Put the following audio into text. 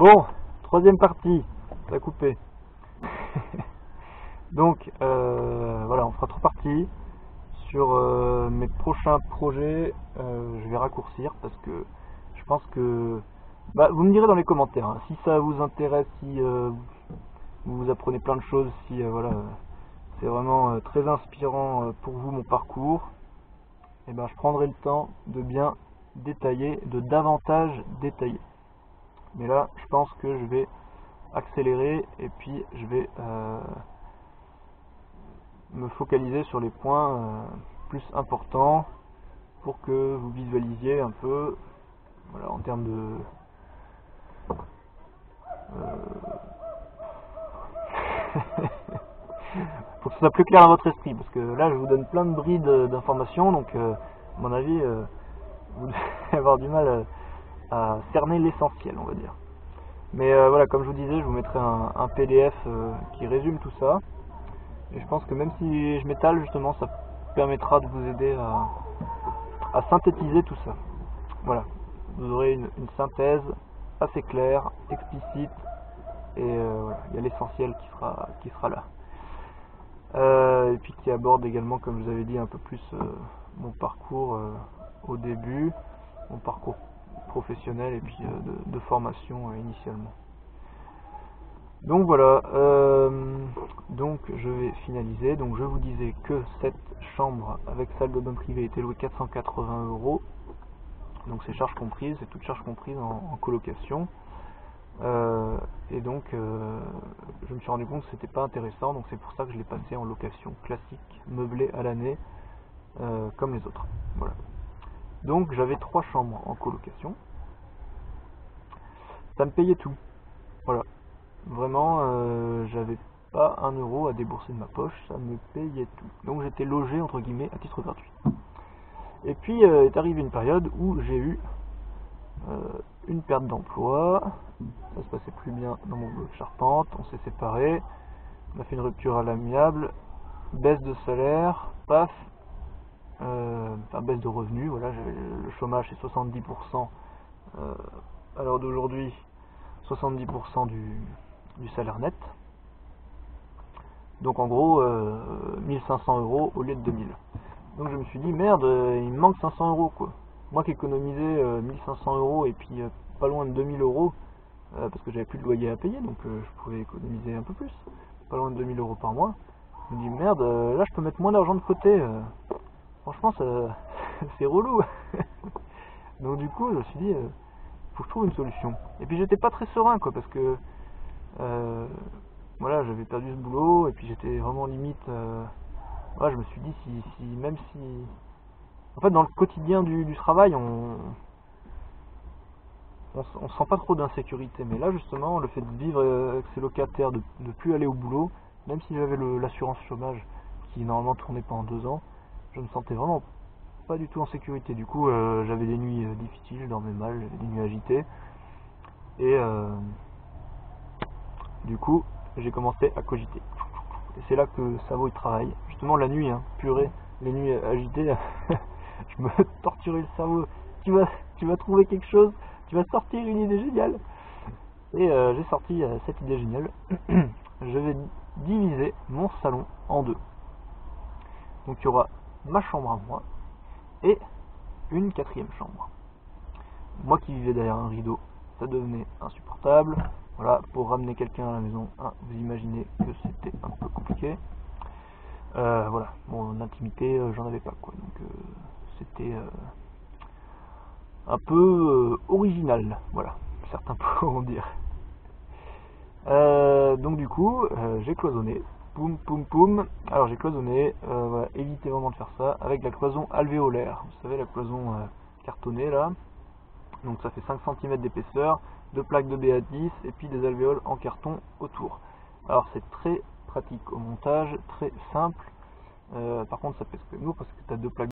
Bon, troisième partie, ça a coupé. Donc, voilà, on fera trois parties. Sur mes prochains projets, je vais raccourcir parce que je pense que... Bah, vous me direz dans les commentaires, hein, si ça vous intéresse, si vous apprenez plein de choses, si voilà, c'est vraiment très inspirant pour vous mon parcours, et ben je prendrai le temps de bien détailler, de davantage détailler. Mais là, je pense que je vais accélérer et puis je vais me focaliser sur les points plus importants pour que vous visualisiez un peu, voilà, en termes de faut que ce soit plus clair dans votre esprit, parce que là je vous donne plein de brides d'informations, donc à mon avis vous devez avoir du mal à cerner l'essentiel, on va dire. Mais voilà, comme je vous disais, je vous mettrai un PDF qui résume tout ça. Et je pense que même si je m'étale, justement, ça permettra de vous aider à synthétiser tout ça. Voilà, vous aurez une synthèse assez claire, explicite, et voilà, il y a l'essentiel qui sera là. Et puis qui aborde également, comme je vous avais dit, un peu plus mon parcours au début, mon parcours professionnel et puis de formation initialement. Donc voilà, donc je vais finaliser. Donc je vous disais que cette chambre avec salle de bain privée était louée 480 €. Donc c'est charges comprises, c'est toutes charges comprises en colocation. Et donc je me suis rendu compte que c'était pas intéressant, donc c'est pour ça que je l'ai passé en location classique, meublée à l'année, comme les autres. Voilà. Donc j'avais 3 chambres en colocation. Ça me payait tout. Voilà. Vraiment, j'avais pas 1 € à débourser de ma poche, ça me payait tout. Donc j'étais logé, entre guillemets, à titre gratuit. Et puis est arrivée une période où j'ai eu une perte d'emploi, ça se passait plus bien dans mon boulot de charpente, on s'est séparés, on a fait une rupture à l'amiable, baisse de salaire, paf, enfin baisse de revenus, voilà, le chômage c'est 70%, à l'heure d'aujourd'hui, 70% du salaire net. Donc en gros 1500 € au lieu de 2000. Donc je me suis dit merde, il me manque 500 € quoi. Moi qui économisais 1500 € et puis pas loin de 2000 € parce que j'avais plus de loyer à payer, donc je pouvais économiser un peu plus, pas loin de 2000 € par mois. Je me dis merde, là je peux mettre moins d'argent de côté. Franchement ça c'est relou. Donc du coup je me suis dit faut que je trouve une solution. Et puis j'étais pas très serein quoi, parce que voilà, j'avais perdu ce boulot et puis j'étais vraiment limite. Ouais, je me suis dit même si en fait dans le quotidien du travail on sent pas trop d'insécurité, mais là justement le fait de vivre avec ses locataires, de plus aller au boulot, même si j'avais l'assurance chômage qui normalement tournait pendant 2 ans, je me sentais vraiment pas du tout en sécurité. Du coup j'avais des nuits difficiles, je dormais mal, j'avais des nuits agitées et du coup j'ai commencé à cogiter. Et c'est là que le cerveau il travaille, justement la nuit, hein, purée, les nuits agitées, je me torturais le cerveau, tu vas trouver quelque chose, tu vas sortir une idée géniale. Et j'ai sorti cette idée géniale, je vais diviser mon salon en deux. Donc il y aura ma chambre à moi et une 4e chambre. Moi qui vivais derrière un rideau, ça devenait insupportable. Voilà, pour ramener quelqu'un à la maison, hein, vous imaginez que c'était un peu compliqué. Voilà, mon intimité, j'en avais pas quoi, donc c'était un peu original, voilà, certains pourront dire. Donc du coup, j'ai cloisonné, poum poum poum. Alors j'ai cloisonné, voilà, évitez vraiment de faire ça, avec la cloison alvéolaire, vous savez la cloison cartonnée là. Donc ça fait 5 cm d'épaisseur, 2 plaques de BA10 et puis des alvéoles en carton autour. Alors c'est très pratique au montage, très simple. Par contre ça pèse que nous parce que tu as 2 plaques